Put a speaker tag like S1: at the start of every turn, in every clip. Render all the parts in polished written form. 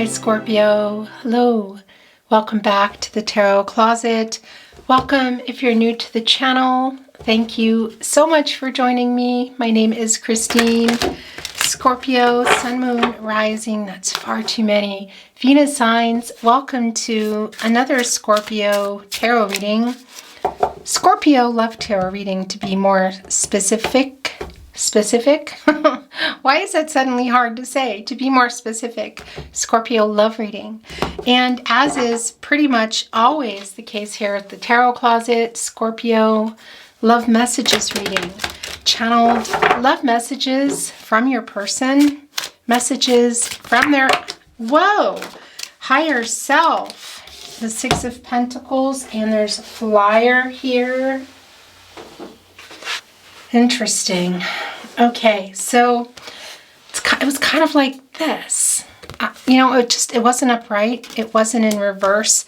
S1: Hi Scorpio, hello, welcome back to the Tarot Closet. Welcome if you're new to the channel. Thank you so much for joining me. My name is Christine. Scorpio, Sun, Moon, Rising, that's far too many. Venus signs, welcome to another Scorpio tarot reading. Scorpio love tarot reading to be more specific. Why is that suddenly hard to say? To be more specific, Scorpio love reading. And as is pretty much always the case here at the Tarot Closet, Scorpio love messages reading. Channeled love messages from your person, messages from their, higher self. The Six of Pentacles, and there's a flyer here. Interesting. Okay, so it was kind of like this. It wasn't upright. It wasn't in reverse.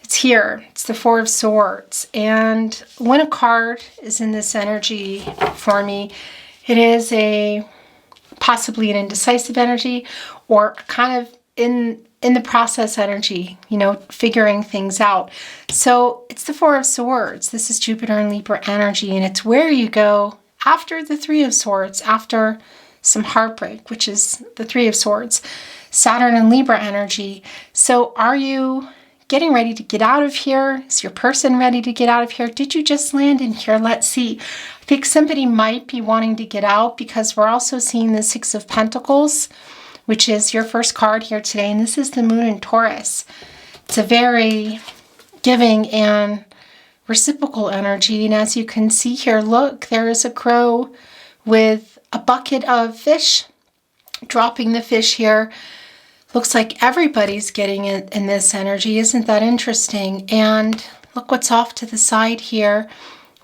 S1: It's here. It's the Four of Swords. And when a card is in this energy for me, it is possibly an indecisive energy, or kind of in the process energy, figuring things out. So it's the Four of Swords. This is Jupiter and Libra energy, and it's where you go after the Three of Swords, after some heartbreak, which is the Three of Swords, Saturn and Libra energy. So are you getting ready to get out of here? Is your person ready to get out of here? Did you just land in here? Let's see. I think somebody might be wanting to get out, because we're also seeing the Six of Pentacles, which is your first card here today. And this is the Moon in Taurus. It's a very giving and reciprocal energy. And as you can see here, look, there is a crow with a bucket of fish, dropping the fish here. Looks like everybody's getting it in this energy. Isn't that interesting? And look what's off to the side here.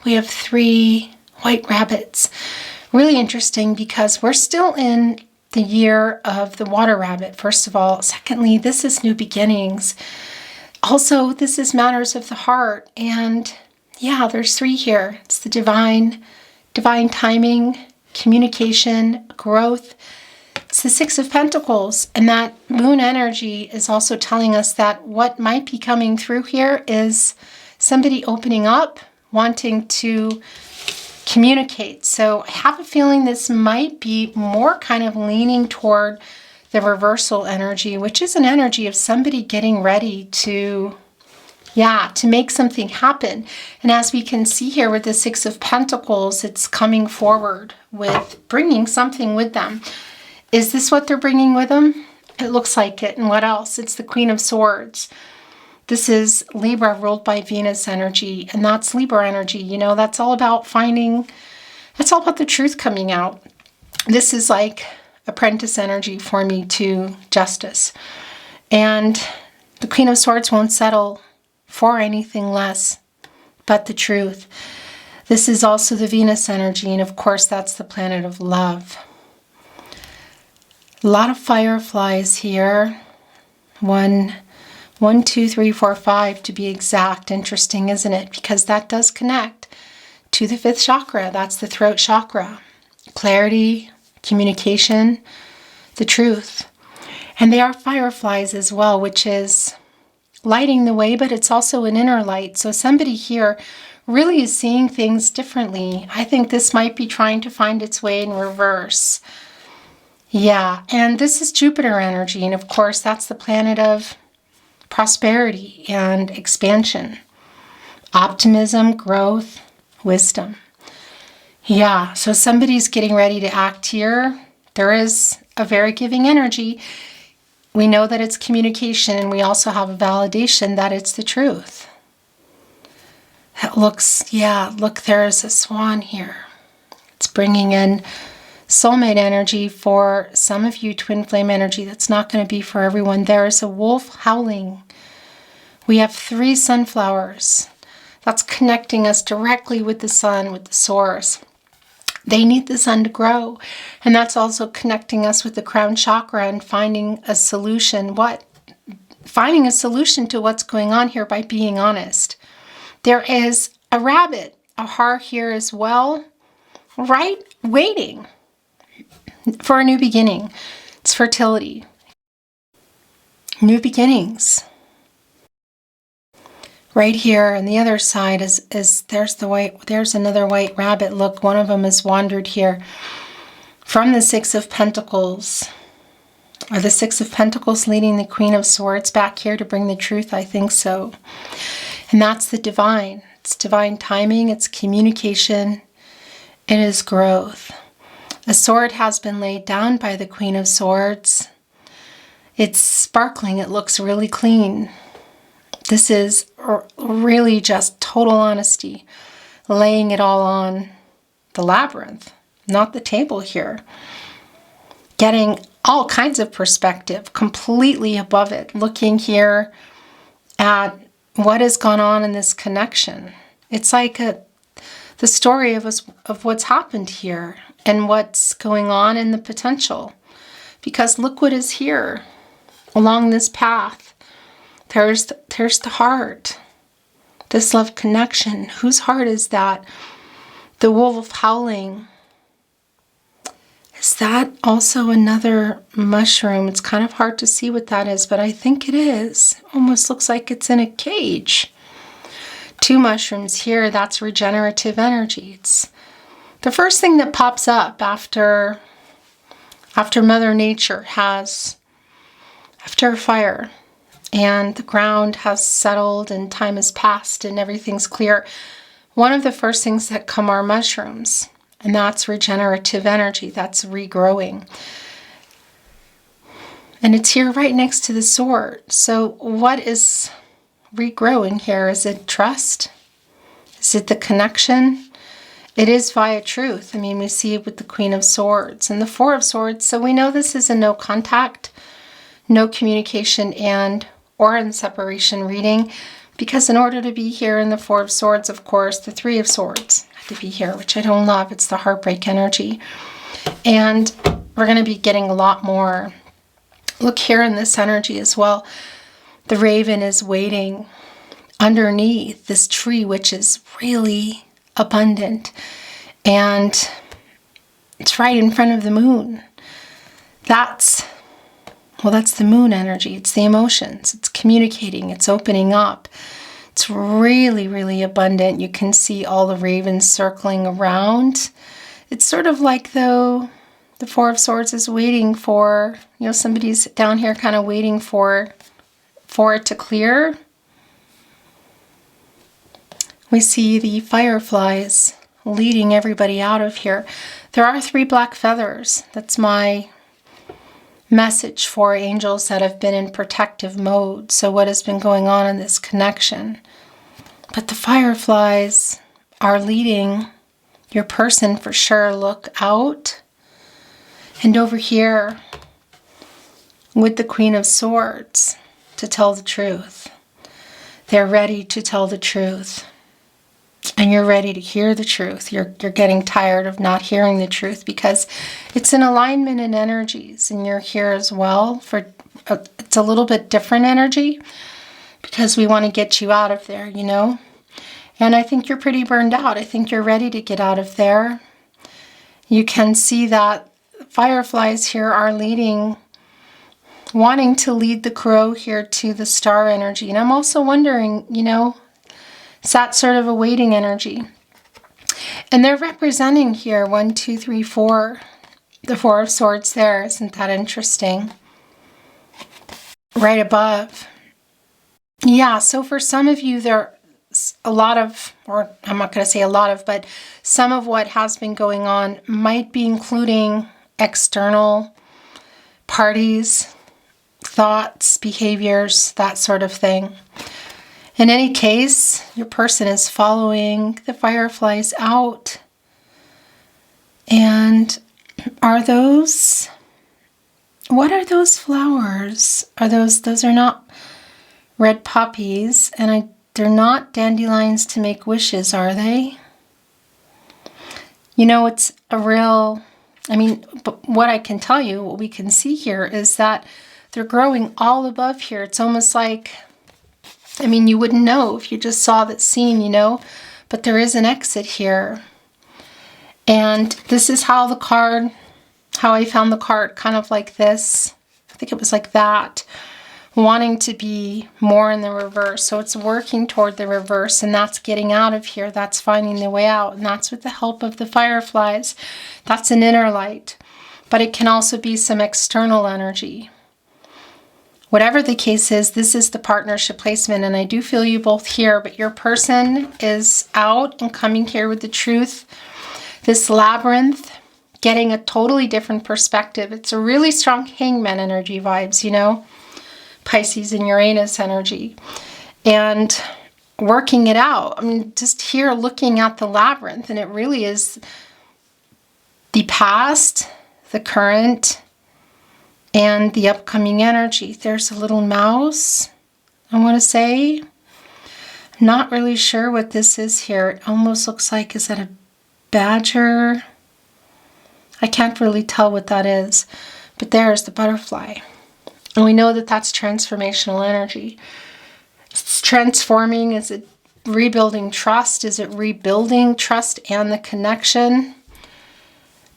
S1: We have 3 white rabbits. Really interesting, because we're still in the year of the water rabbit, first of all. Secondly, this is new beginnings. Also, this is matters of the heart. And yeah, there's 3 here. It's the divine timing, communication, growth. It's the Six of Pentacles. And that moon energy is also telling us that what might be coming through here is somebody opening up, wanting to communicate. So I have a feeling this might be more kind of leaning toward the reversal energy, which is an energy of somebody getting ready to make something happen. And as we can see here with the Six of Pentacles, it's coming forward with bringing something with them. Is this what they're bringing with them? It looks like it. And what else? It's the Queen of Swords. This is Libra ruled by Venus energy, and that's Libra energy. That's all about that's all about the truth coming out. This is like apprentice energy for me to justice. And the Queen of Swords won't settle for anything less but the truth. This is also the Venus energy, and of course that's the planet of love. A lot of fireflies here. 1, 2, 3, 4, 5 to be exact. Interesting, isn't it? Because that does connect to the 5th chakra. That's the throat chakra. Clarity, communication, the truth. And they are fireflies as well, which is lighting the way, but it's also an inner light. So somebody here really is seeing things differently. I think this might be trying to find its way in reverse. Yeah, and this is Jupiter energy. And of course, that's the planet of prosperity and expansion, optimism, growth, wisdom. Yeah, so somebody's getting ready to act here. There is a very giving energy. We know that it's communication, and we also have a validation that it's the truth. That looks, look, there's a swan here. It's bringing in soulmate energy for some of you, twin flame energy. That's not going to be for everyone. There is a wolf howling. We have 3 sunflowers. That's connecting us directly with the sun, with the source. They need the sun to grow. And that's also connecting us with the crown chakra and finding a solution. Finding a solution to what's going on here by being honest. There is a rabbit, a heart here as well, right? Waiting for a new beginning. It's fertility. New beginnings. Right here on the other side is there's another white rabbit. Look, one of them has wandered here from the Six of Pentacles. Are the Six of Pentacles leading the Queen of Swords back here to bring the truth? I think so. And that's the divine. It's divine timing, it's communication, it is growth. A sword has been laid down by the Queen of Swords. It's sparkling, it looks really clean. This is really just total honesty, laying it all on the labyrinth, not the table here. Getting all kinds of perspective, completely above it, looking here at what has gone on in this connection. It's like the story of what's happened here and what's going on in the potential. Because look what is here along this path. There's the heart, this love connection. Whose heart is that? The wolf howling. Is that also another mushroom? It's kind of hard to see what that is, but I think it is. Almost looks like it's in a cage. Two mushrooms here, that's regenerative energy. It's the first thing that pops up after Mother Nature has, after a fire, and the ground has settled and time has passed and everything's clear. One of the first things that come are mushrooms, and that's regenerative energy, that's regrowing. And it's here right next to the sword. So what is regrowing here? Is it trust? Is it the connection? It is via truth. I mean, we see it with the Queen of Swords and the Four of Swords. So we know this is a no contact, no communication, or in separation reading, because in order to be here in the Four of Swords, of course, the Three of Swords have to be here, which I don't love. It's the heartbreak energy. And we're going to be getting a lot more. Look here in this energy as well. The raven is waiting underneath this tree, which is really abundant. And it's right in front of the moon. That's the moon energy. It's the emotions. It's communicating. It's opening up. It's really, really abundant. You can see all the ravens circling around. It's sort of like though the Four of Swords is waiting for, somebody's down here kind of waiting for it to clear. We see the fireflies leading everybody out of here. There are 3 black feathers. That's my message for angels that have been in protective mode. So what has been going on in this connection? But the fireflies are leading your person for sure. Look out. And over here with the Queen of Swords to tell the truth. They're ready to tell the truth. And you're ready to hear the truth. You're getting tired of not hearing the truth because it's an alignment in energies, and you're here as well for it's a little bit different energy because we want to get you out of there, And I think you're pretty burned out. I think you're ready to get out of there. You can see that fireflies here are wanting to lead the crow here to the star energy. And I'm also wondering, it's that sort of a waiting energy. And they're representing here 1, 2, 3, 4. The Four of Swords there. Isn't that interesting? Right above. Yeah, so for some of you, there's a lot of, or I'm not going to say a lot of, but some of what has been going on might be including external parties, thoughts, behaviors, that sort of thing. In any case, your person is following the fireflies out. And what are those flowers? Those are not red poppies, and they're not dandelions to make wishes, are they? It's a real, but what I can tell you, what we can see here is that they're growing all above here. It's almost like, you wouldn't know if you just saw that scene, but there is an exit here. And this is how I found the card, kind of like this. I think it was like that. wanting to be more in the reverse. So it's working toward the reverse, and that's getting out of here. That's finding the way out, and that's with the help of the fireflies. That's an inner light. But it can also be some external energy. Whatever the case is, this is the partnership placement, and I do feel you both here, but your person is out and coming here with the truth. This labyrinth, getting a totally different perspective. It's a really strong hangman energy vibes, you know? Pisces and Uranus energy. And working it out. I mean, just here looking at the labyrinth, and it really is the past, the current, and the upcoming energy. There's a little mouse, I want to say. I'm not really sure what this is here. It almost looks like, is that a badger? I can't really tell what that is. But there's the butterfly. And we know that that's transformational energy. It's transforming. Is it rebuilding trust? Is it rebuilding trust and the connection?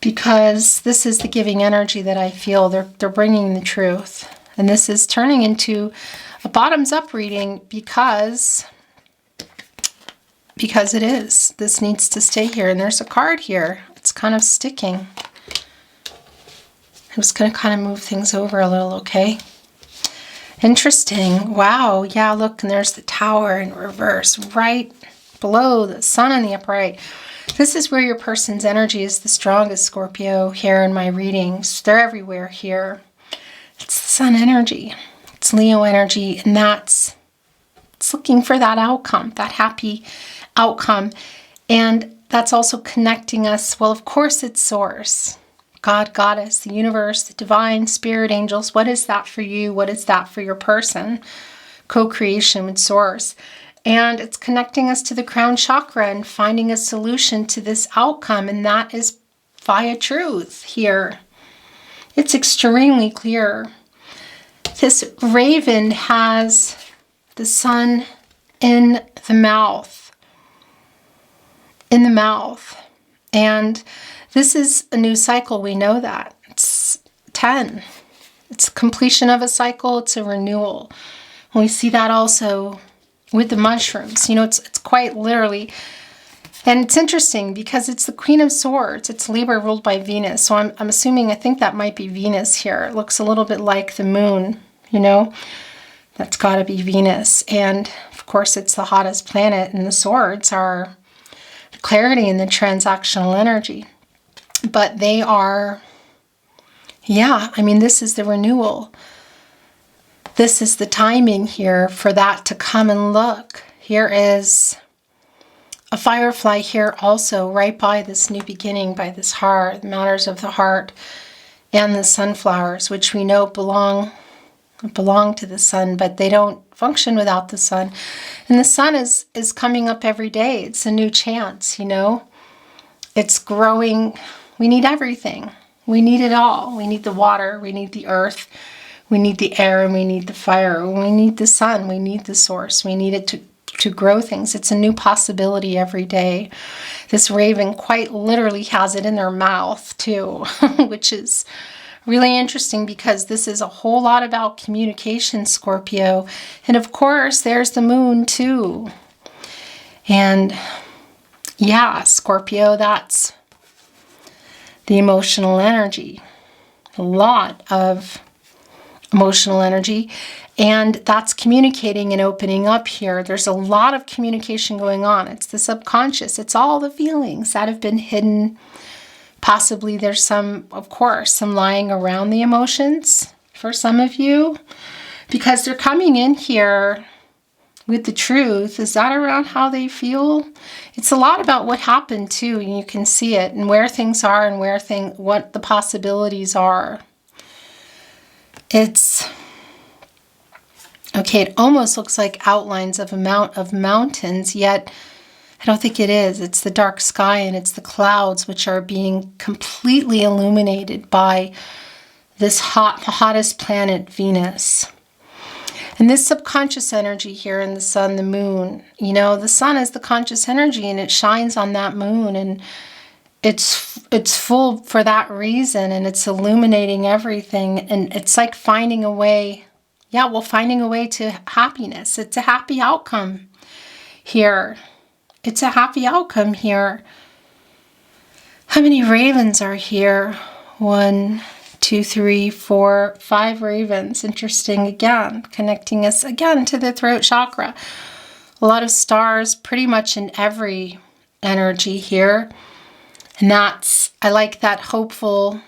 S1: Because this is the giving energy that I feel. They're bringing the truth. And this is turning into a bottoms-up reading because it is. This needs to stay here. And there's a card here. It's kind of sticking. I'm just going to kind of move things over a little, okay? Interesting. Wow. Yeah, look, and there's the tower in reverse right below the sun in the upright. This is where your person's energy is the strongest, Scorpio, here in my readings. They're everywhere here. It's the sun energy. It's Leo energy, and it's looking for that outcome, that happy outcome. And that's also connecting us. Well, of course, it's Source. God, Goddess, the universe, the divine, spirit, angels. What is that for you? What is that for your person? Co-creation with Source. And it's connecting us to the crown chakra and finding a solution to this outcome. And that is via truth here. It's extremely clear. This raven has the sun in the mouth. In the mouth. And this is a new cycle. We know that. It's 10. It's completion of a cycle. It's a renewal. And we see that also with the mushrooms. You know, it's quite literally. And it's interesting because it's the Queen of Swords. It's Libra ruled by Venus. So I'm assuming, I think that might be Venus here. It looks a little bit like the moon, you know. That's got to be Venus. And of course, it's the hottest planet. And the swords are the clarity and the transactional energy. But they are, yeah, I mean, this is the renewal. This is the timing here for that to come, and look. Here is a firefly here also, right by this new beginning, by this heart, the matters of the heart, and the sunflowers, which we know belong to the sun, but they don't function without the sun. And the sun is coming up every day. It's a new chance, you know. It's growing. We need everything. We need it all. We need the water. We need the earth. We need the air, and we need the fire. We need the sun. We need the source. We need it to grow things. It's a new possibility every day. This raven quite literally has it in their mouth too, which is really interesting because this is a whole lot about communication, Scorpio. And of course, there's the moon too. And yeah, Scorpio, that's the emotional energy. A lot of emotional energy, and that's communicating and opening up here. There's a lot of communication going on. It's the subconscious. It's all the feelings that have been hidden. Possibly there's some, of course, some lying around the emotions for some of you, because they're coming in here with the truth. Is that around how they feel? It's a lot about what happened too, and you can see it, and where things are, and what the possibilities are. It's okay. It almost looks like outlines of mountains, yet I don't think it is. It's the dark sky, and it's the clouds which are being completely illuminated by this hottest planet, Venus. And this subconscious energy here in the sun, the moon, you know, the sun is the conscious energy, and it shines on that moon, and it's full for that reason, and it's illuminating everything, and it's like finding a way Yeah, well, finding a way to happiness. It's a happy outcome here. It's a happy outcome here. How many ravens are here? 1, 2, 3, 4, 5 ravens. Interesting again, connecting us again to the throat chakra. A lot of stars pretty much in every energy here. And I like that hopeful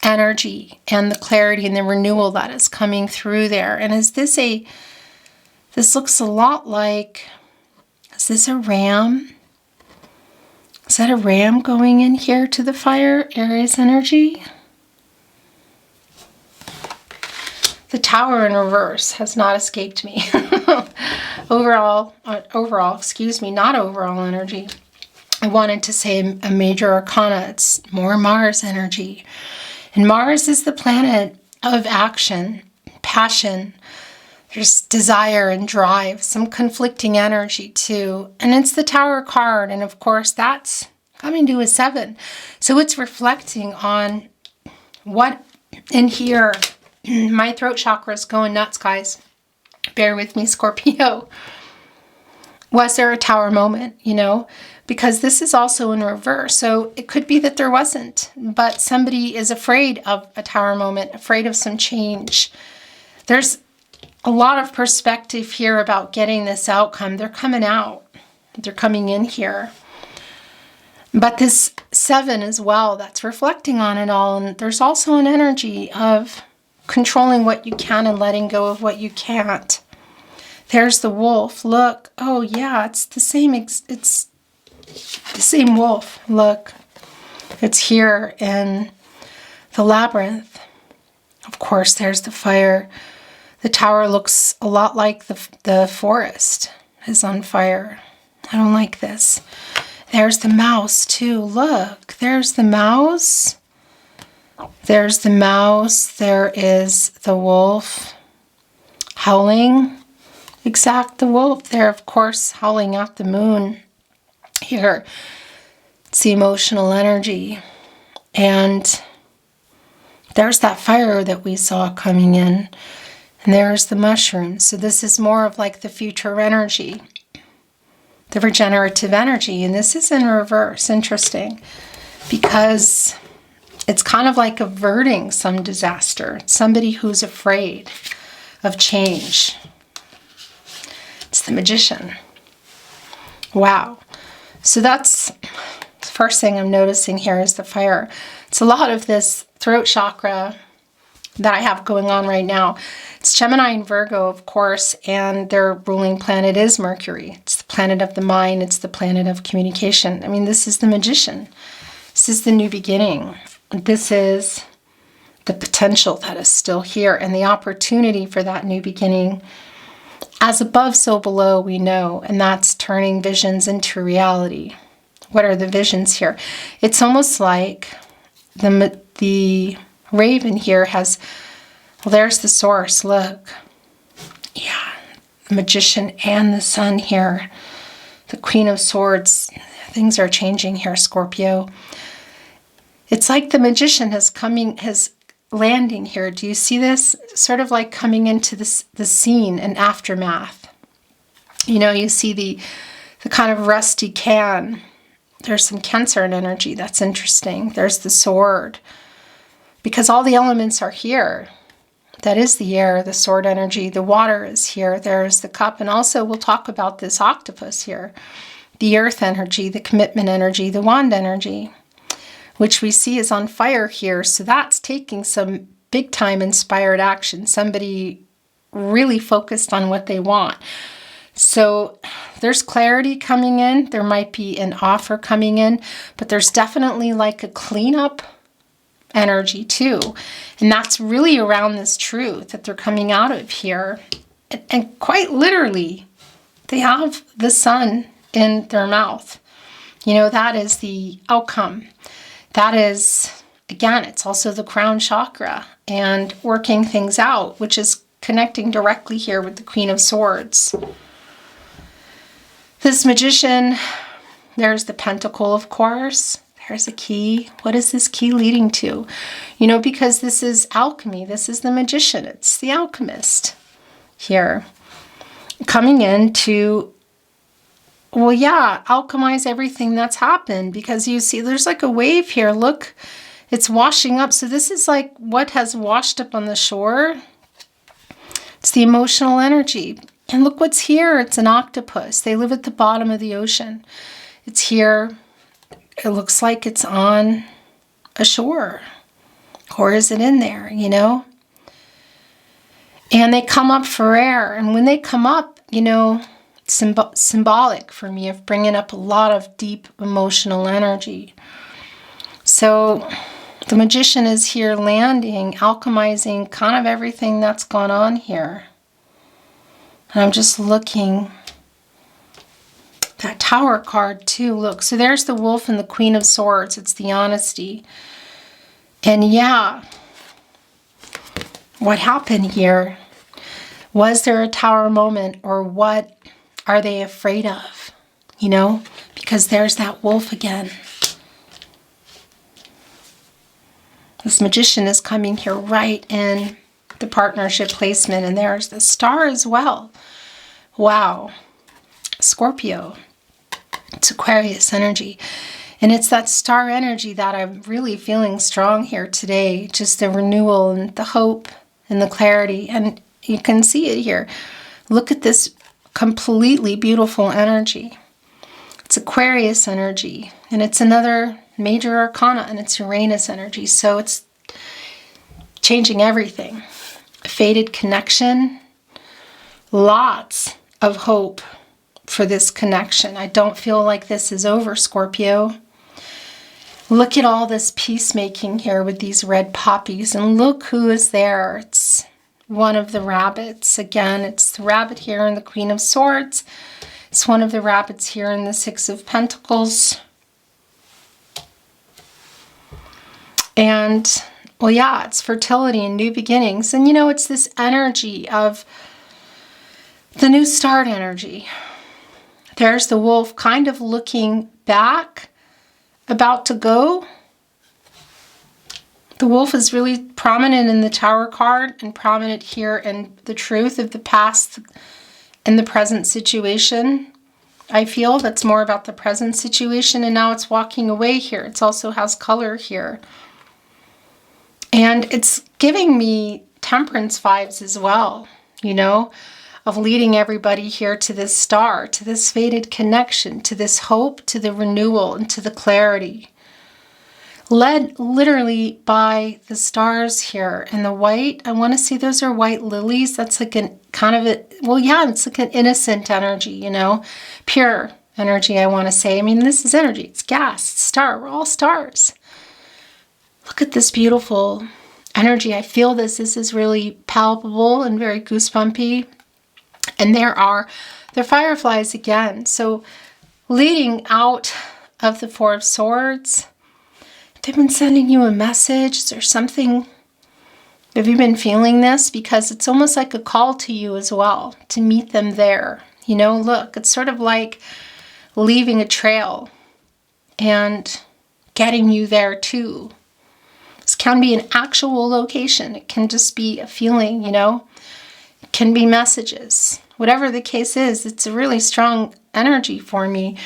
S1: energy and the clarity and the renewal that is coming through there. And this looks a lot like, is this a ram? Is that a ram going in here to the fire? Aries energy. The Tower in reverse has not escaped me. Overall, not overall energy. I wanted to say a major arcana. It's more Mars energy. And Mars is the planet of action, passion. There's desire and drive, some conflicting energy too. And it's the Tower card. And of course, that's coming to a 7. So it's reflecting on what in here. My throat chakra is going nuts, guys. Bear with me, Scorpio. Was there a Tower moment, Because this is also in reverse. So it could be that there wasn't, but somebody is afraid of a Tower moment, afraid of some change. There's a lot of perspective here about getting this outcome. They're coming out. They're coming in here. But this 7 as well, that's reflecting on it all. And there's also an energy of controlling what you can and letting go of what you can't. There's the wolf. Look. Oh, yeah, it's the same. It's the same wolf. Look. It's here in the labyrinth. Of course, there's the fire. The Tower looks a lot like the forest is on fire. I don't like this. There's the mouse, too. Look. There's the mouse. There's the mouse. There is the wolf howling. The wolf there, of course, howling at the moon. Here, it's the emotional energy. And there's that fire that we saw coming in. And there's the mushrooms. So this is more of like the future energy, the regenerative energy. And this is in reverse. Interesting. Because it's kind of like averting some disaster. Somebody who's afraid of change. It's the Magician. Wow. So that's the first thing I'm noticing here is the fire. It's a lot of this throat chakra that I have going on right now. It's Gemini and Virgo, of course, and their ruling planet is Mercury. It's the planet of the mind. It's the planet of communication. I mean, this is the Magician. This is the new beginning. This is the potential that is still here and the opportunity for that new beginning. As above, so below, we know, and that's turning visions into reality. What are the visions here? It's almost like the raven here has, well, there's the source, look. Yeah, the Magician and the Sun here. The Queen of Swords. Things are changing here, Scorpio. It's like the Magician has landing here. Do you see this? Sort of like coming into the scene and aftermath. You see the kind of rusty can. There's some Cancer energy. That's interesting. There's the sword. Because all the elements are here. That is the air, the sword energy. The water is here. There's the cup. And also we'll talk about this octopus here. The earth energy, the commitment energy, the wand energy, which we see is on fire here. So that's taking some big time inspired action. Somebody really focused on what they want. So there's clarity coming in. There might be an offer coming in, but there's definitely like a cleanup energy too. And that's really around this truth that they're coming out of here. And quite literally, they have the sun in their mouth. That is the outcome. That is, again, it's also the crown chakra and working things out, which is connecting directly here with the Queen of Swords. This Magician, there's the Pentacle, of course. There's a key. What is this key leading to? Because this is alchemy. This is the Magician. It's the alchemist. here. Coming in to, well, yeah, alchemize everything that's happened, because you see there's like a wave here. Look, it's washing up. So this is like what has washed up on the shore. It's the emotional energy. And look what's here. It's an octopus. They live at the bottom of the ocean. It's here. It looks like it's on a shore. Or is it in there, you know? And they come up for air. And when they come up, you know, symbolic for me of bringing up a lot of deep emotional energy. So the Magician is here landing, alchemizing kind of everything that's gone on here. And I'm just looking. That Tower card too, look. So there's the Wolf and the Queen of Swords. It's the honesty. And yeah, what happened here? Was there a Tower moment, or what are they afraid of? You know, because there's that Wolf again. This Magician is coming here right in the partnership placement, and there's the Star as well. Wow. Scorpio. It's Aquarius energy. And it's that star energy that I'm really feeling strong here today. Just the renewal and the hope and the clarity. And you can see it here. Look at this completely beautiful energy. It's Aquarius energy. And it's another major arcana, and it's Uranus energy. So it's changing everything. A fated connection. Lots of hope for this connection. I don't feel like this is over, Scorpio. Look at all this peacemaking here with these red poppies, and look who is there. It's one of the rabbits. Again, it's the rabbit here in the Queen of Swords. It's one of the rabbits here in the Six of Pentacles. And, well, yeah, it's fertility and new beginnings. And, you know, it's this energy of the new start energy. There's the Wolf kind of looking back, about to go. The Wolf is really prominent in the Tower card and prominent here in the truth of the past and the present situation. I feel that's more about the present situation, and now it's walking away here. It also has color here. And it's giving me Temperance vibes as well, you know, of leading everybody here to this star, to this fated connection, to this hope, to the renewal, and to the clarity. Led literally by the stars here. And the white, I want to see those are white lilies. That's like an kind of a, well, yeah, it's like an innocent energy, you know, pure energy, I want to say. I mean, this is energy. It's gas, it's star. We're all stars. Look at this beautiful energy. I feel this. This is really palpable and very goosebumpy. And they're fireflies again. So leading out of the Four of Swords, they've been sending you a message. Is there something, have you been feeling this? Because it's almost like a call to you as well, to meet them there. You know, look, it's sort of like leaving a trail and getting you there too. This can be an actual location. It can just be a feeling, you know. It can be messages. Whatever the case is, it's a really strong energy for me.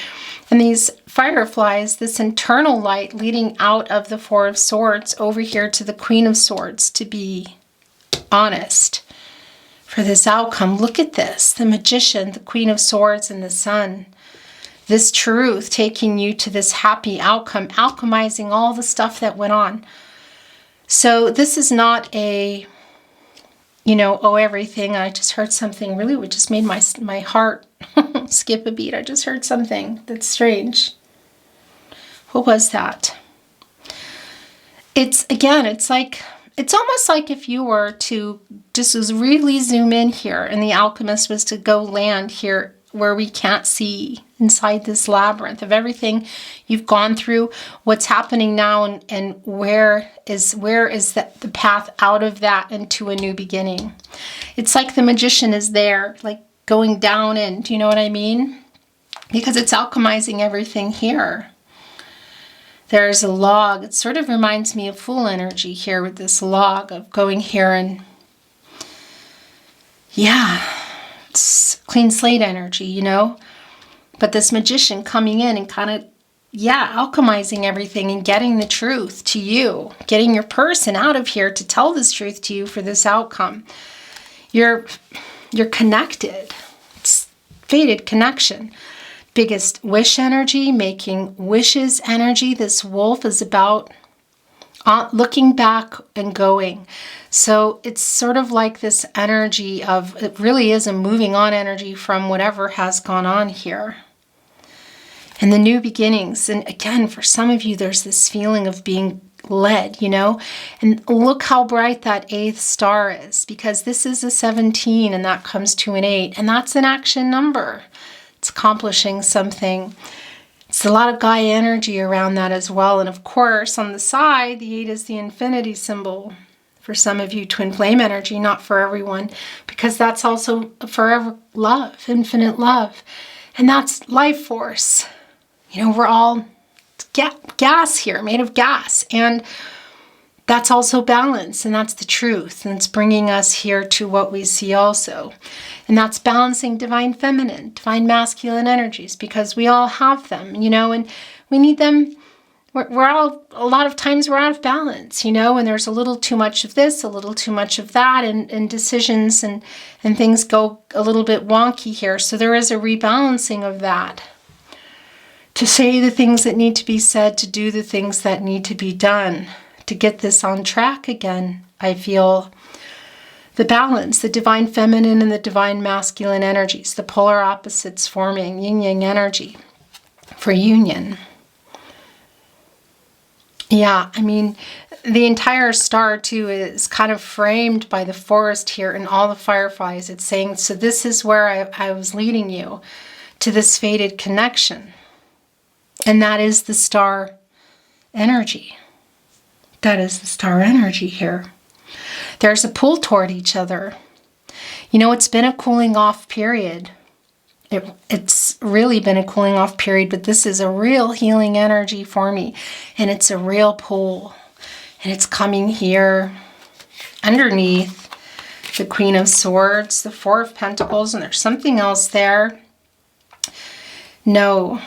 S1: And these fireflies, this internal light leading out of the Four of Swords over here to the Queen of Swords, to be honest for this outcome. Look at this, the Magician, the Queen of Swords, and the Sun. This truth taking you to this happy outcome, alchemizing all the stuff that went on. So this is not a, you know, oh, everything. I just heard something really, it just made my heart skip a beat. I just heard something that's strange. What was that? It's, again, it's like, it's almost like if you were to just really zoom in here, and the alchemist was to go land here where we can't see, inside this labyrinth of everything you've gone through, what's happening now, and where is the path out of that into a new beginning. It's like the Magician is there, like going down in, do you know what I mean? Because it's alchemizing everything here. There's a log. It sort of reminds me of Fool energy here with this log of going here and, yeah, it's clean slate energy, you know? But this magician coming in and kind of, yeah, alchemizing everything and getting the truth to you, getting your person out of here to tell this truth to you for this outcome. You're connected. It's fated connection. Biggest wish energy, making wishes energy. This wolf is about looking back and going. So it's sort of like this energy of, it really is a moving on energy from whatever has gone on here. And the new beginnings. And again, for some of you, there's this feeling of being led, you know? And look how bright that 8th star is, because this is a 17 and that comes to an 8. And that's an action number. It's accomplishing something. It's a lot of Gaia energy around that as well. And of course, on the side, the 8 is the infinity symbol. For some of you, twin flame energy, not for everyone, because that's also forever love, infinite love. And that's life force. You know, we're all gas here, made of gas. And that's also balance, and that's the truth. And it's bringing us here to what we see also. And that's balancing divine feminine, divine masculine energies, because we all have them, you know, and we need them. We're all, a lot of times we're out of balance, you know, and there's a little too much of this, a little too much of that, and decisions and things go a little bit wonky here. So there is a rebalancing of that. To say the things that need to be said, to do the things that need to be done, to get this on track again. I feel the balance, the divine feminine and the divine masculine energies, the polar opposites forming, yin-yang energy for union. Yeah, I mean, the entire star too is kind of framed by the forest here and all the fireflies. It's saying, so this is where I was leading you, to this fated connection. And that is the star energy. That is the star energy here. There's a pull toward each other. You know, it's been a cooling off period. It's really been a cooling off period, but this is a real healing energy for me. And it's a real pull. And it's coming here underneath the Queen of Swords, the Four of Pentacles, and there's something else there. No.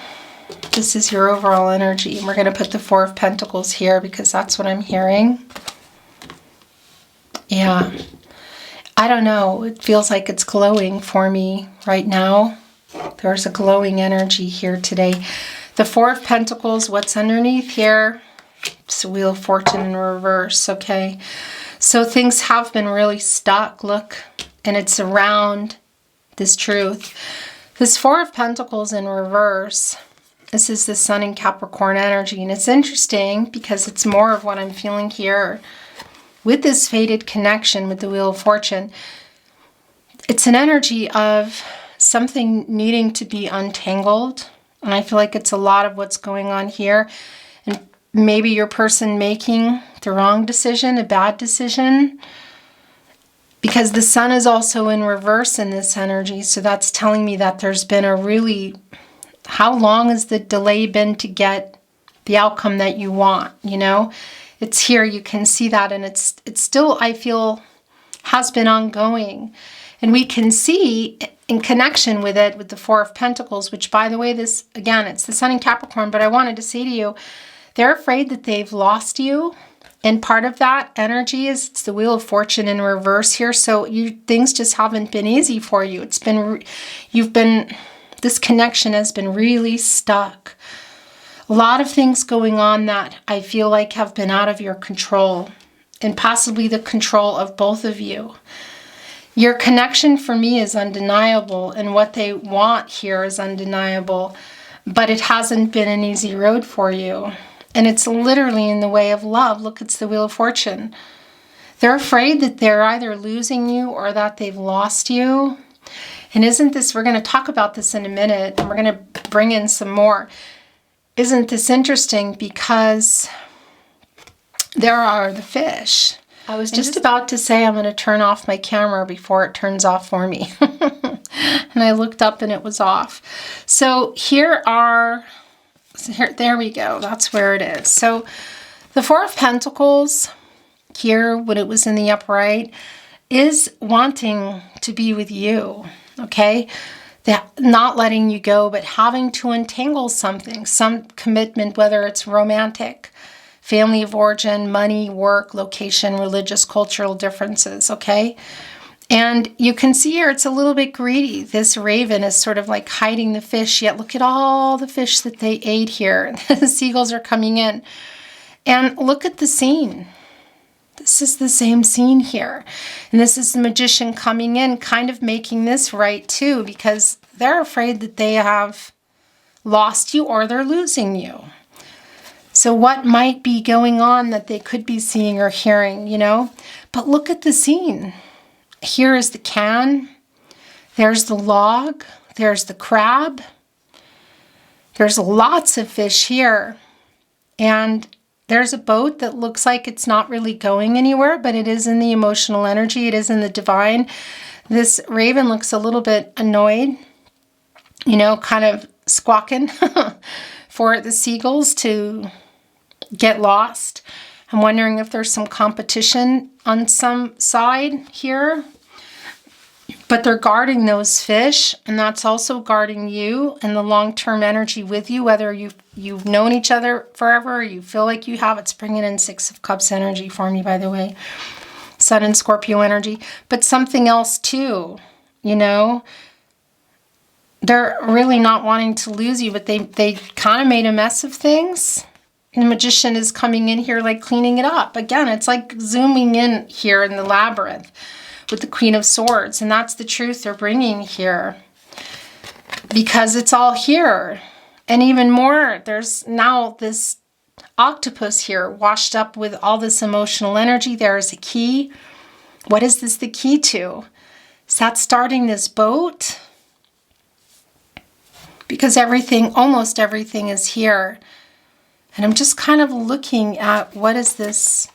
S1: This is your overall energy. And we're going to put the Four of Pentacles here because that's what I'm hearing. Yeah. I don't know. It feels like it's glowing for me right now. There's a glowing energy here today. The Four of Pentacles, what's underneath here? It's the Wheel of Fortune in reverse, okay? So things have been really stuck, look. And it's around this truth. This Four of Pentacles in reverse. This is the Sun in Capricorn energy. And it's interesting because it's more of what I'm feeling here with this fated connection with the Wheel of Fortune. It's an energy of something needing to be untangled. And I feel like it's a lot of what's going on here. And maybe your person making the wrong decision, a bad decision. Because the Sun is also in reverse in this energy. So that's telling me that there's been a really... How long has the delay been to get the outcome that you want, you know? It's here, you can see that, and it's still, I feel, has been ongoing. And we can see in connection with it, with the Four of Pentacles, which, by the way, this, again, it's the Sun in Capricorn, but I wanted to say to you, they're afraid that they've lost you. And part of that energy is it's the Wheel of Fortune in reverse here. So things just haven't been easy for you. It's been, this connection has been really stuck. A lot of things going on that I feel like have been out of your control, and possibly the control of both of you. Your connection for me is undeniable, and what they want here is undeniable, but it hasn't been an easy road for you. And it's literally in the way of love. Look, it's the Wheel of Fortune. They're afraid that they're either losing you or that they've lost you. And isn't this, we're going to talk about this in a minute, and we're going to bring in some more. Isn't this interesting? Because there are the fish. I was just about to say I'm going to turn off my camera before it turns off for me. And I looked up and it was off. So there we go. That's where it is. So the Four of Pentacles here, when it was in the upright, is wanting to be with you, okay? That not letting you go, but having to untangle something, some commitment, whether it's romantic, family of origin, money, work, location, religious, cultural differences, okay? And you can see here it's a little bit greedy. This raven is sort of like hiding the fish, yet look at all the fish that they ate here. The seagulls are coming in. And look at the scene. This is the same scene here. And this is the magician coming in, kind of making this right too, because they're afraid that they have lost you or they're losing you. So what might be going on that they could be seeing or hearing, you know? But look at the scene. Here is the can. There's the log. There's the crab. There's lots of fish here. And there's a boat that looks like it's not really going anywhere, but it is in the emotional energy. It is in the divine. This raven looks a little bit annoyed, you know, kind of squawking for the seagulls to get lost. I'm wondering if there's some competition on some side here. But they're guarding those fish, and that's also guarding you and the long-term energy with you, whether you've known each other forever or you feel like you have. It's bringing in Six of Cups energy for me, by the way. Sun and Scorpio energy. But something else too, you know. They're really not wanting to lose you, but they kind of made a mess of things. The magician is coming in here like cleaning it up. Again, it's like zooming in here in the labyrinth with the Queen of Swords. And that's the truth they're bringing here. Because it's all here. And even more, there's now this octopus here washed up with all this emotional energy. There is a key. What is this the key to? Is that starting this boat? Because everything, almost everything is here. And I'm just kind of looking at what is this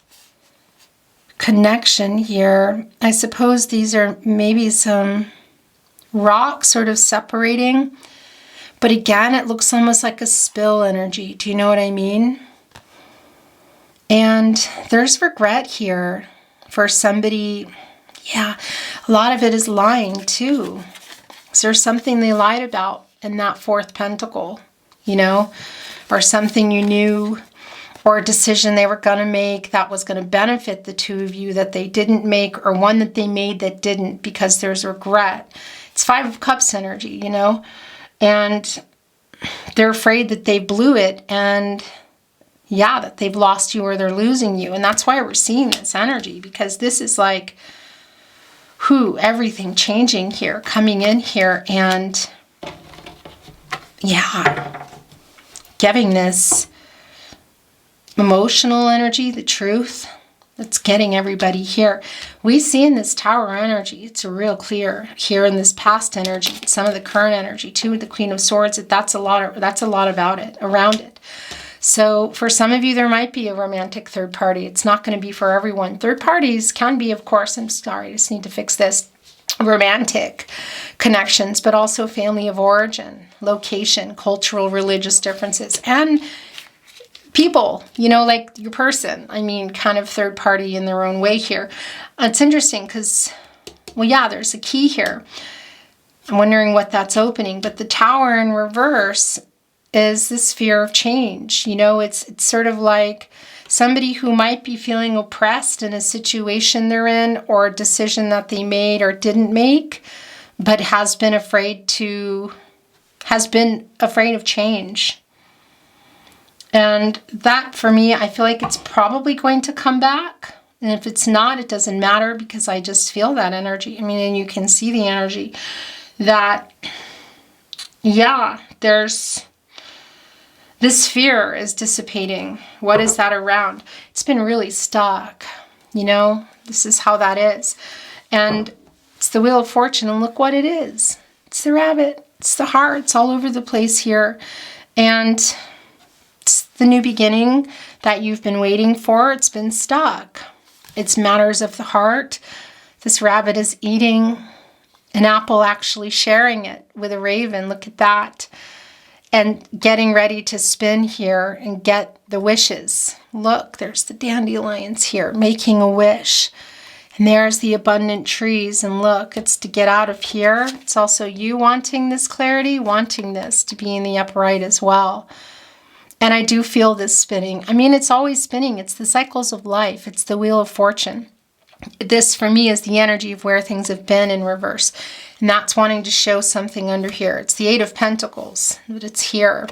S1: connection here. I suppose these are maybe some rocks sort of separating. But again, it looks almost like a spill energy. Do you know what I mean? And there's regret here for somebody. Yeah, a lot of it is lying too. Is there something they lied about in that fourth pentacle, you know? Or something you knew, or a decision they were going to make that was going to benefit the two of you that they didn't make, or one that they made that didn't, because there's regret. It's Five of Cups energy, you know? And they're afraid that they blew it, and yeah, that they've lost you or they're losing you. And that's why we're seeing this energy, because this is like, everything changing here, coming in here, and yeah, giving this emotional energy, the truth, that's getting everybody here. We see in this Tower energy, it's real clear here in this past energy, some of the current energy too, with the Queen of Swords, that's a lot about it, around it. So for some of you, there might be a romantic third party. It's not going to be for everyone. Third parties can be, of course, I'm sorry, I just need to fix this, romantic connections, but also family of origin, location, cultural, religious differences, and people, you know, like your person. I mean, kind of third party in their own way here. It's interesting because, well, yeah, there's a key here. I'm wondering what that's opening, but the Tower in reverse is this fear of change. You know, it's sort of like somebody who might be feeling oppressed in a situation they're in, or a decision that they made or didn't make, but has been afraid of change. And that, for me, I feel like it's probably going to come back. And if it's not, it doesn't matter, because I just feel that energy. I mean, and you can see the energy that, yeah, there's this fear is dissipating. What is that around? It's been really stuck, you know? This is how that is. And it's the Wheel of Fortune, and look what it is. It's the rabbit. It's the heart. It's all over the place here. And it's the new beginning that you've been waiting for. It's been stuck. It's matters of the heart. This rabbit is eating an apple, actually sharing it with a raven. Look at that. And getting ready to spin here and get the wishes. Look, there's the dandelions here, making a wish. And there's the abundant trees. And look, it's to get out of here. It's also you wanting this clarity, wanting this to be in the upright as well. And I do feel this spinning. I mean, it's always spinning. It's the cycles of life. It's the wheel of fortune. This, for me, is the energy of where things have been in reverse. And that's wanting to show something under here. It's the Eight of Pentacles, but it's here.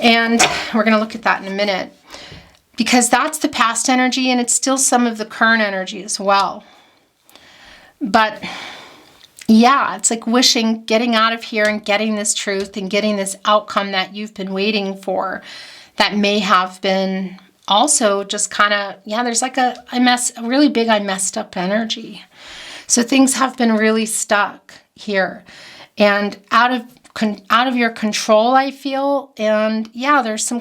S1: And we're going to look at that in a minute. Because that's the past energy, and it's still some of the current energy as well. But yeah, it's like wishing, getting out of here and getting this truth and getting this outcome that you've been waiting for, that may have been also just kind of, yeah, there's like a really big I messed up energy. So things have been really stuck here and out of your control, I feel. And yeah, there's some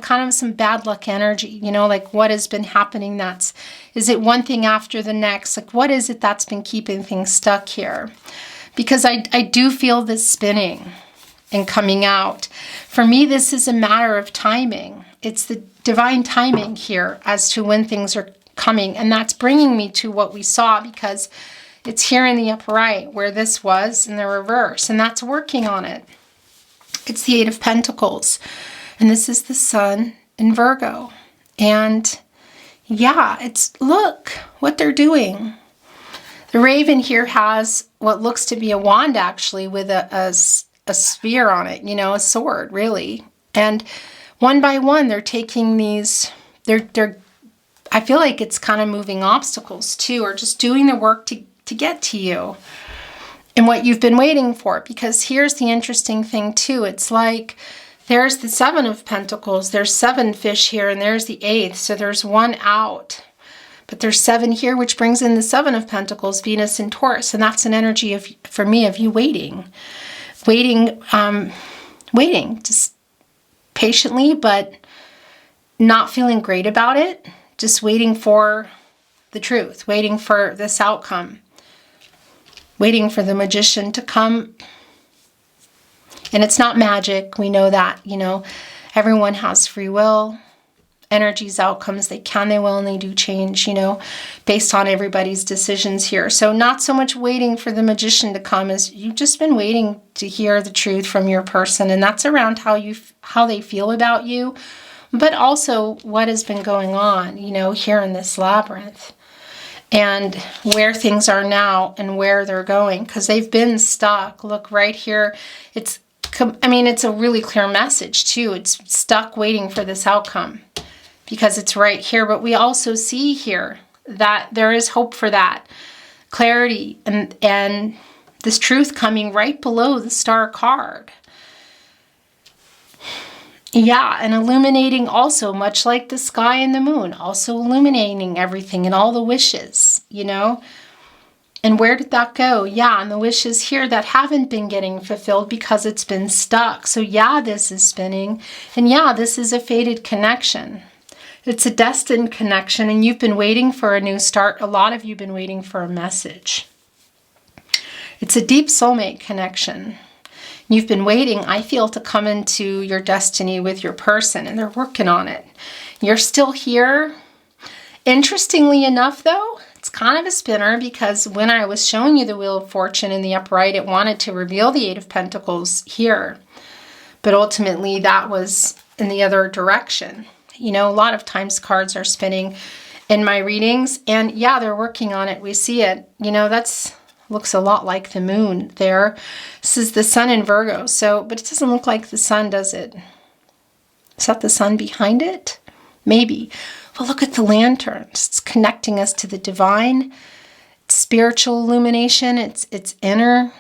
S1: bad luck energy, you know, like what has been happening. Is it one thing after the next? Like, what is it that's been keeping things stuck here? Because I do feel this spinning and coming out. For me, this is a matter of timing. It's the divine timing here as to when things are coming. And that's bringing me to what we saw, because it's here in the upright where this was in the reverse. And that's working on it. It's the Eight of Pentacles. And this is the Sun in Virgo. And yeah, look what they're doing. The raven here has what looks to be a wand, actually, with a sphere on it, you know, a sword, really. And one by one, they're taking these, I feel like it's kind of moving obstacles too, or just doing the work to get to you and what you've been waiting for. Because here's the interesting thing too. It's like there's the Seven of Pentacles. There's 7 fish here, and there's the 8th. So there's 1 out. But there's 7 here, which brings in the 7 of Pentacles, Venus in Taurus. And that's an energy for me, of you waiting, just patiently, but not feeling great about it. Just waiting for the truth, waiting for this outcome, waiting for the magician to come. And it's not magic. We know that, you know, everyone has free will. Energies, outcomes, they can, they will, and they do change, you know, based on everybody's decisions here. So not so much waiting for the magician to come as you've just been waiting to hear the truth from your person. And that's around how they feel about you, but also what has been going on, you know, here in this labyrinth, and where things are now and where they're going, because they've been stuck. Look right here. It's a really clear message too. It's stuck waiting for this outcome, because it's right here. But we also see here that there is hope for that clarity and this truth coming right below the star card. Yeah, and illuminating also, much like the sky and the moon, also illuminating everything and all the wishes, you know. And where did that go? Yeah, and the wishes here that haven't been getting fulfilled because it's been stuck. So yeah, this is spinning. And yeah, this is a fated connection. It's a destined connection, and you've been waiting for a new start. A lot of you have been waiting for a message. It's a deep soulmate connection. You've been waiting, I feel, to come into your destiny with your person, and they're working on it. You're still here. Interestingly enough, though, it's kind of a spinner, because when I was showing you the Wheel of Fortune in the upright, it wanted to reveal the Eight of Pentacles here. But ultimately, that was in the other direction. You know, a lot of times cards are spinning in my readings, and yeah, they're working on it. We see it. You know, looks a lot like the moon there. This is the Sun in Virgo. So, but it doesn't look like the sun, does it? Is that the sun behind it? Maybe. Well, look at the lanterns. It's connecting us to the divine. It's spiritual illumination. It's inner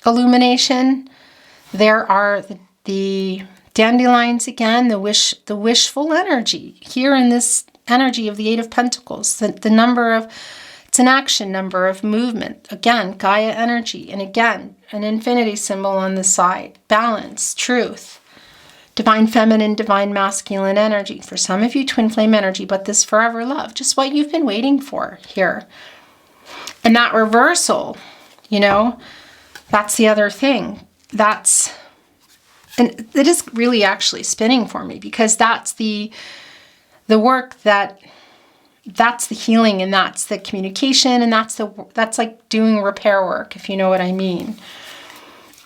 S1: illumination. There are the dandelions again, the wishful energy here in this energy of the Eight of Pentacles. The number of, it's an action number of movement. Again, Gaia energy. And again, an infinity symbol on the side. Balance, truth, divine feminine, divine masculine energy. For some of you, twin flame energy, but this forever love. Just what you've been waiting for here. And that reversal, you know, that's the other thing. And it is really actually spinning for me, because that's the work that that's the healing, and that's the communication, and that's like doing repair work, if you know what I mean.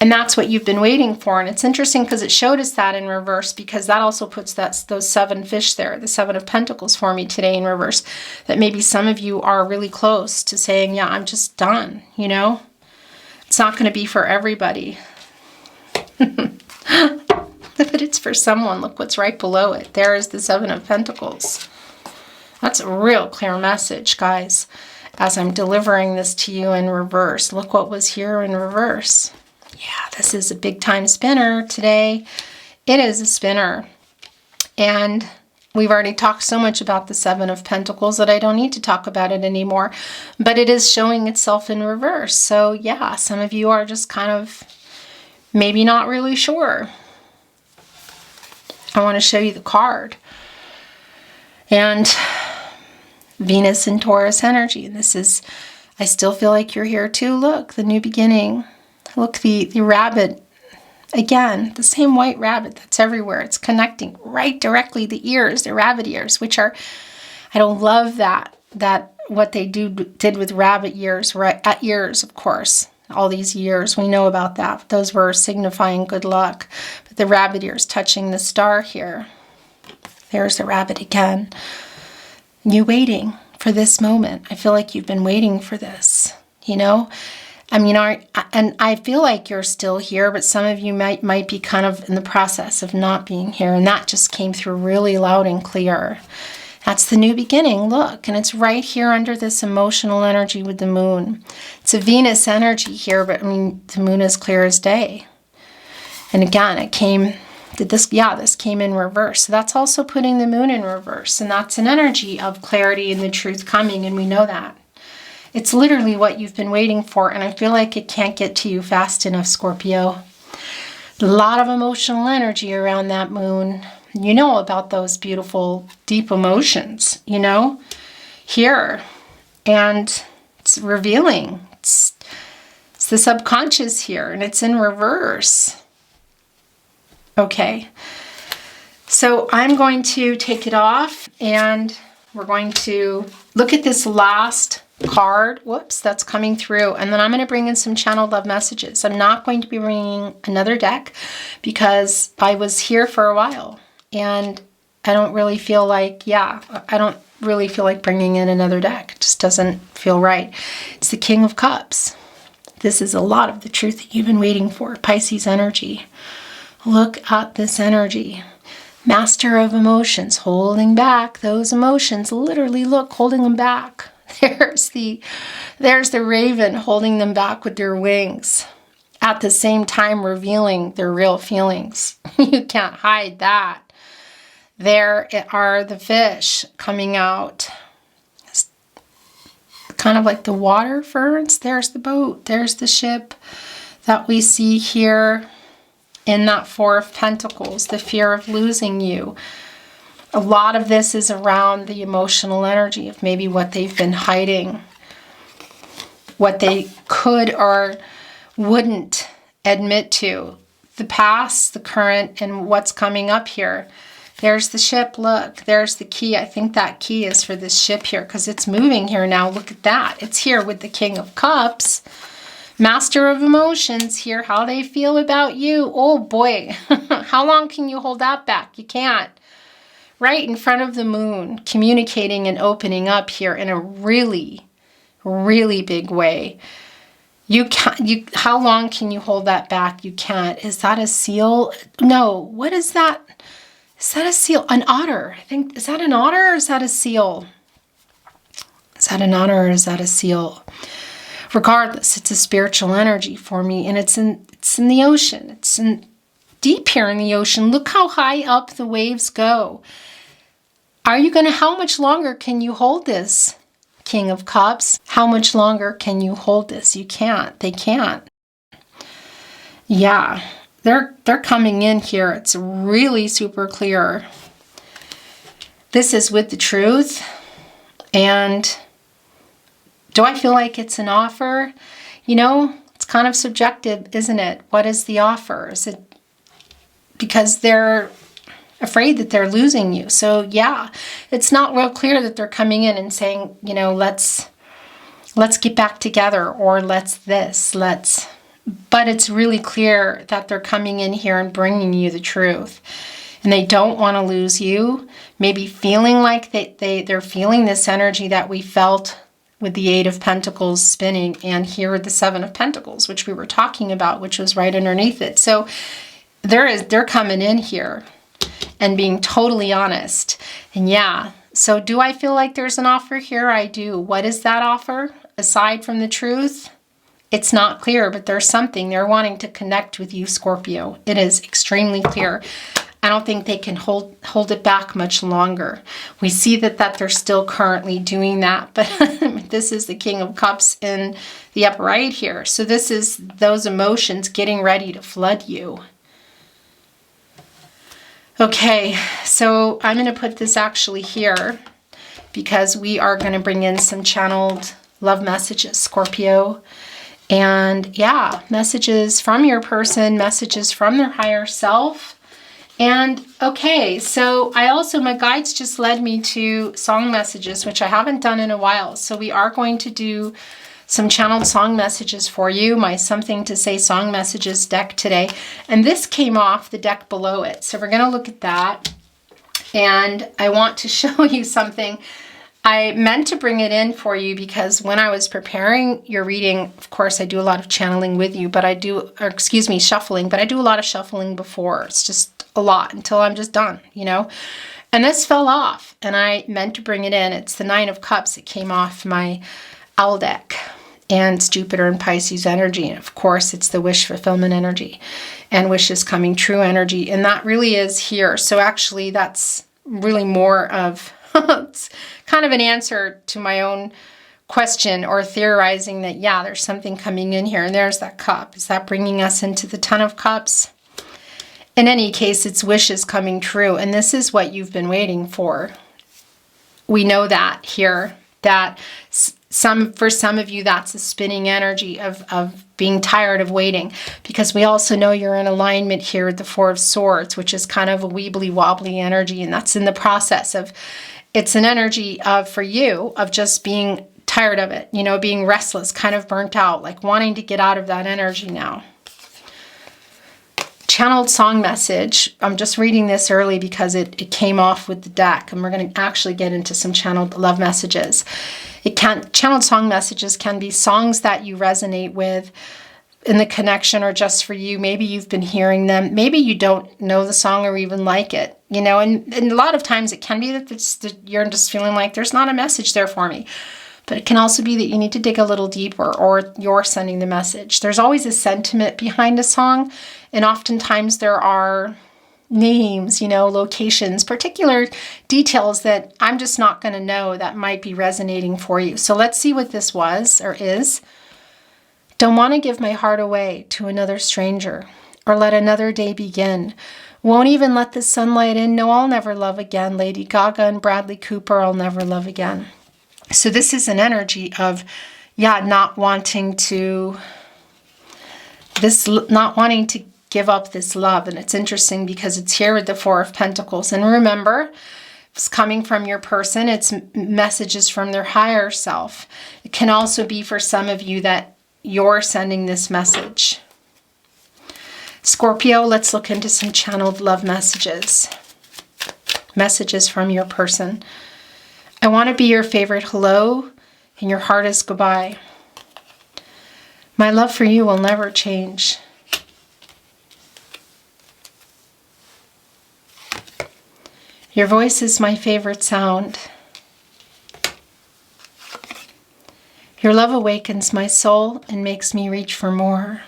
S1: And that's what you've been waiting for. And it's interesting because it showed us that in reverse, because that also puts those 7 fish there, the 7 of Pentacles for me today in reverse, that maybe some of you are really close to saying, yeah, I'm just done, you know? It's not going to be for everybody. But it's for someone. Look what's right below it. There is the 7 of Pentacles. That's a real clear message, guys, as I'm delivering this to you in reverse. Look what was here in reverse. Yeah, this is a big time spinner today. It is a spinner. And we've already talked so much about the 7 of Pentacles that I don't need to talk about it anymore. But it is showing itself in reverse. So yeah, some of you are just kind of maybe not really sure. I want to show you the card. And Venus and Taurus energy. And this is, I still feel like you're here too. Look, the new beginning. Look, the rabbit, again, the same white rabbit that's everywhere. It's connecting right directly the ears, the rabbit ears, which are, I don't love that what they did with rabbit ears, right? Ears, of course, all these years, we know about that. Those were signifying good luck. But the rabbit ears touching the star here. There's the rabbit again. You waiting for this moment. I feel like you've been waiting for this, you know? I mean, and I feel like you're still here, but some of you might be kind of in the process of not being here. And that just came through really loud and clear. That's the new beginning, look. And it's right here under this emotional energy with the moon. It's a Venus energy here, but I mean, the moon is clear as day. And again, this came in reverse. So that's also putting the moon in reverse. And that's an energy of clarity and the truth coming, and we know that. It's literally what you've been waiting for, and I feel like it can't get to you fast enough, Scorpio. A lot of emotional energy around that moon. You know about those beautiful, deep emotions, you know, here. And it's revealing. It's the subconscious here, and it's in reverse. Okay. So I'm going to take it off, and we're going to look at this last card, whoops, that's coming through, and then I'm going to bring in some channeled love messages. I'm not going to be bringing another deck because I was here for a while, and I don't really feel like, I don't really feel like bringing in another deck. It just doesn't feel right. It's the King of Cups. This is a lot of the truth that you've been waiting for. Pisces energy. Look at this energy. Master of emotions, holding back those emotions. Literally, look, holding them back. There's the raven holding them back with their wings, at the same time revealing their real feelings. You can't hide that. There are the fish coming out. It's kind of like the water ferns. There's the boat. There's the ship that we see here in that 4 of Pentacles, the fear of losing you. A lot of this is around the emotional energy of maybe what they've been hiding, what they could or wouldn't admit to. The past, the current, and what's coming up here. There's the ship, look, there's the key. I think that key is for this ship here because it's moving here now. Look at that. It's here with the King of Cups. Master of emotions here, how they feel about you. Oh boy, how long can you hold that back? You can't. Right in front of the moon, communicating and opening up here in a really, really big way. You can't, how long can you hold that back? You can't. Is that a seal? No, what is that? Is that a seal? An otter. I think, is that an otter or is that a seal? Is that an otter or is that a seal? Regardless, it's a spiritual energy for me, and it's in the ocean. It's deep here in the ocean. Look how high up the waves go. How much longer can you hold this, King of Cups? How much longer can you hold this? You can't. They can't. Yeah, they're coming in here. It's really super clear. This is with the truth. And do I feel like it's an offer? You know, it's kind of subjective, isn't it? What is the offer? Is it because they're afraid that they're losing you. So yeah, it's not real clear that they're coming in and saying, you know, let's get back together, or let's, but it's really clear that they're coming in here and bringing you the truth. And they don't want to lose you. Maybe feeling like they're feeling this energy that we felt with the Eight of Pentacles spinning, and here the Seven of Pentacles, which we were talking about, which was right underneath it. So they're coming in here and being totally honest. And yeah, so do I feel like there's an offer here? I do. What is that offer? Aside from the truth, it's not clear, but there's something. They're wanting to connect with you, Scorpio. It is extremely clear. I don't think they can hold it back much longer. We see that they're still currently doing that, but this is the King of Cups in the upper right here. So this is those emotions getting ready to flood you. Okay, so I'm going to put this actually here because we are going to bring in some channeled love messages, Scorpio. And yeah, messages from your person, messages from their higher self. And okay, so my guides just led me to song messages, which I haven't done in a while. So we are going to do some channeled song messages for you, my Something to Say song messages deck today. And this came off the deck below it. So we're going to look at that. And I want to show you something. I meant to bring it in for you because when I was preparing your reading, of course, I do a lot of channeling with you, but shuffling, but I do a lot of shuffling before. It's just a lot until I'm just done, you know? And this fell off and I meant to bring it in. It's the Nine of Cups. It came off my owl deck, and it's Jupiter and Pisces energy. And of course, it's the wish fulfillment energy and wishes coming true energy. And that really is here. So actually, that's really more of, it's kind of an answer to my own question or theorizing that, yeah, there's something coming in here. And there's that cup. Is that bringing us into the Ten of Cups? In any case, it's wishes coming true. And this is what you've been waiting for. We know that here, that for some of you, that's a spinning energy of being tired of waiting, because we also know you're in alignment here with the Four of Swords, which is kind of a weebly wobbly energy. And that's in the process of, it's an energy of, for you, of just being tired of it, you know, being restless, kind of burnt out, like wanting to get out of that energy now. Channeled song message. I'm just reading this early because it came off with the deck, and we're going to actually get into some channeled love messages. Channeled song messages can be songs that you resonate with in the connection or just for you. Maybe you've been hearing them. Maybe you don't know the song or even like it, you know, and a lot of times it can be that you're just feeling like there's not a message there for me. But it can also be that you need to dig a little deeper, or you're sending the message. There's always a sentiment behind a song, and oftentimes there are names, you know, locations, particular details that I'm just not going to know that might be resonating for you. So let's see what this was or is. Don't want to give my heart away to another stranger, or let another day begin. Won't even let the sunlight in. No, I'll never love again. Lady Gaga and Bradley Cooper, I'll never love again. So this is an energy of, yeah, not wanting to give up this love. And it's interesting because it's here with the Four of Pentacles. And remember, it's coming from your person. It's messages from their higher self. It can also be for some of you that you're sending this message. Scorpio, let's look into some channeled love messages. Messages from your person. I want to be your favorite hello, and your heart is goodbye. My love for you will never change. Your voice is my favorite sound. Your love awakens my soul and makes me reach for more.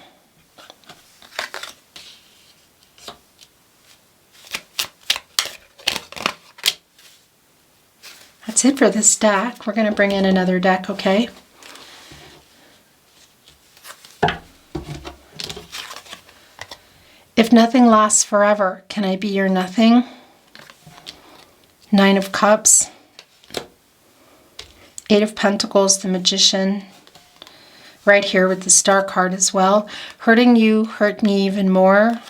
S1: That's it for this deck. We're going to bring in another deck, okay? If nothing lasts forever, can I be your nothing? Nine of Cups. Eight of Pentacles, the Magician. Right here with the Star card as well. Hurting you hurt me even more.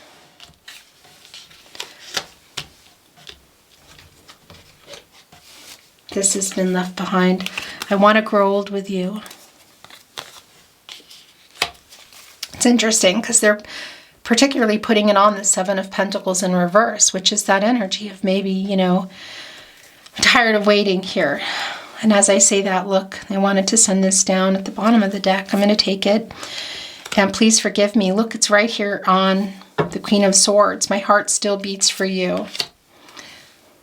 S1: This has been left behind. I want to grow old with you. It's interesting because they're particularly putting it on the Seven of Pentacles in reverse, which is that energy of maybe, you know, I'm tired of waiting here. And as I say that, look, I wanted to send this down at the bottom of the deck. I'm going to take it. And please forgive me. Look, it's right here on the Queen of Swords. My heart still beats for you.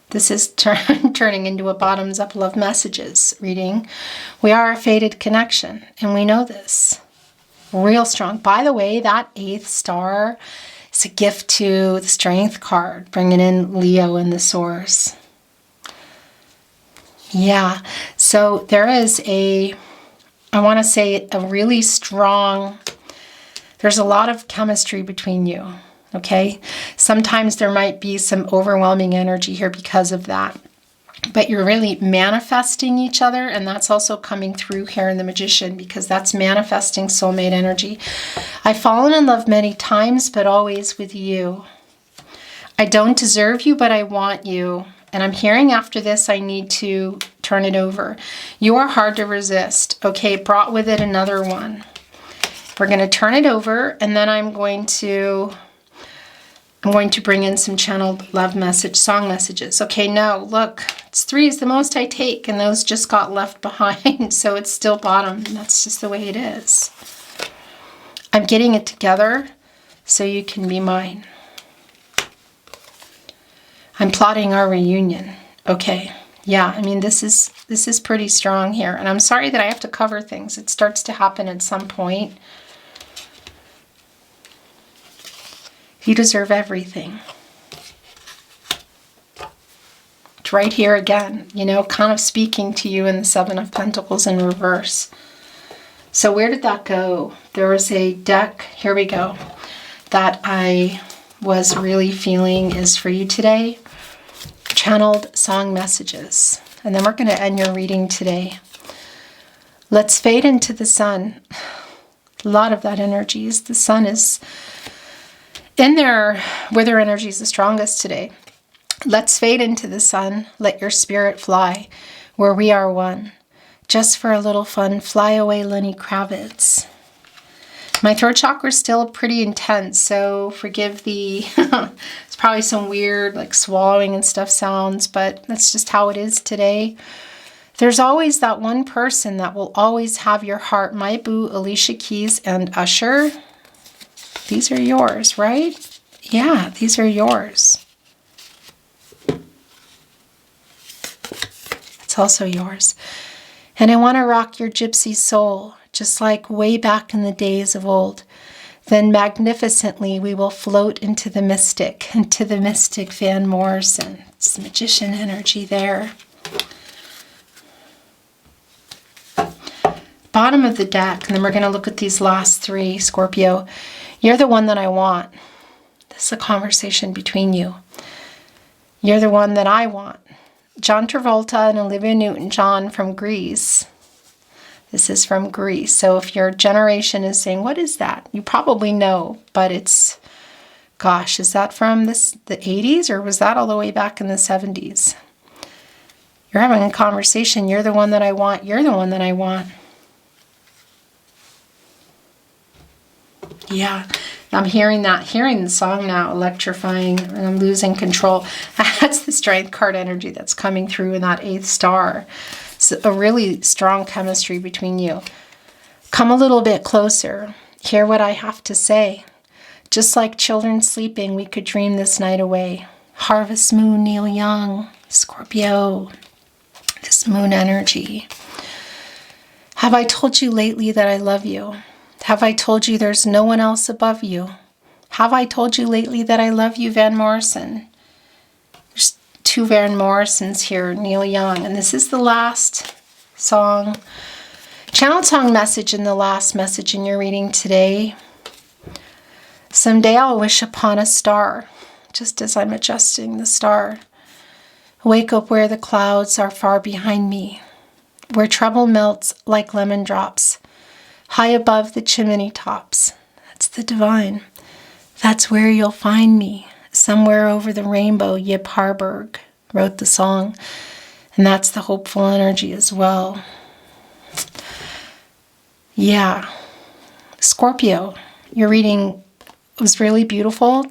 S1: This is turning into a bottoms up love messages reading. We are a fated connection, and we know this. Real strong. By the way, that 8th star is a gift to the Strength card, bringing in Leo in the source. Yeah, so there is I want to say a really strong, there's a lot of chemistry between you, okay? Sometimes there might be some overwhelming energy here because of that. But you're really manifesting each other, and that's also coming through here in the Magician because that's manifesting soulmate energy. I've fallen in love many times, but always with you. I don't deserve you, but I want you. And I'm hearing after this, I need to turn it over. You are hard to resist. Okay, it brought with it another one. We're going to turn it over, and then I'm going to bring in some channeled love message, song messages. Okay, now look, it's 3 is the most I take, and those just got left behind, so it's still bottom, and that's just the way it is. I'm getting it together so you can be mine. I'm plotting our reunion. Okay, yeah, I mean, this is pretty strong here, and I'm sorry that I have to cover things. It starts to happen at some point. You deserve everything. It's right here again, you know, kind of speaking to you in the 7 of Pentacles in reverse. So where did that go? There was a deck, here we go, that I was really feeling is for you today. Channeled song messages. And then we're going to end your reading today. Let's fade into the sun. A lot of that energy is the sun is in there where their energy is the strongest today. Let's fade into the sun. Let your spirit fly where we are one. Just for a little fun, fly away, Lenny Kravitz. My throat chakra is still pretty intense, so forgive the, it's probably some weird like swallowing and stuff sounds, but that's just how it is today. There's always that one person that will always have your heart. My boo, Alicia Keys and Usher. These are yours, right? Yeah, these are yours. It's also yours. And I want to rock your gypsy soul, just like way back in the days of old. Then magnificently we will float into the mystic Van Morrison. It's the Magician energy there. Bottom of the deck, and then we're going to look at these last 3, Scorpio. You're the one that I want. This is a conversation between you. You're the one that I want. John Travolta and Olivia Newton-John from Greece. This is from Greece. So if your generation is saying, what is that? You probably know, but it's, gosh, is that from the 80s or was that all the way back in the 70s? You're having a conversation. You're the one that I want. You're the one that I want. Yeah, I'm hearing the song now, electrifying, and I'm losing control. That's the Strength card energy that's coming through in that 8th star. It's a really strong chemistry between you. Come a little bit closer. Hear what I have to say. Just like children sleeping, we could dream this night away. Harvest Moon, Neil Young, Scorpio, this moon energy. Have I told you lately that I love you? Have I told you there's no one else above you? Have I told you lately that I love you, Van Morrison? There's 2 Van Morrisons here, Neil Young, and this is the last song. Channeled song message in the last message in your reading today. Someday I'll wish upon a star, just as I'm adjusting the star. Wake up where the clouds are far behind me, where trouble melts like lemon drops. High above the chimney tops. That's the divine. That's where you'll find me. Somewhere over the rainbow, Yip Harburg wrote the song. And that's the hopeful energy as well. Yeah. Scorpio, your reading was really beautiful.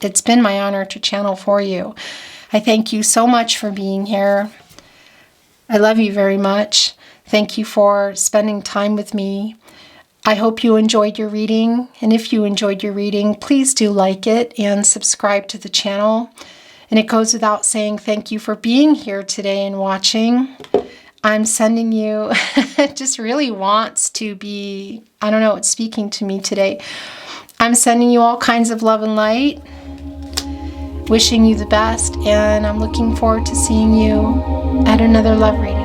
S1: It's been my honor to channel for you. I thank you so much for being here. I love you very much. Thank you for spending time with me. I hope you enjoyed your reading. And if you enjoyed your reading, please do like it and subscribe to the channel. And it goes without saying, thank you for being here today and watching. I'm sending you, it just really wants to be, I don't know, it's speaking to me today. I'm sending you all kinds of love and light, wishing you the best, and I'm looking forward to seeing you at another love reading.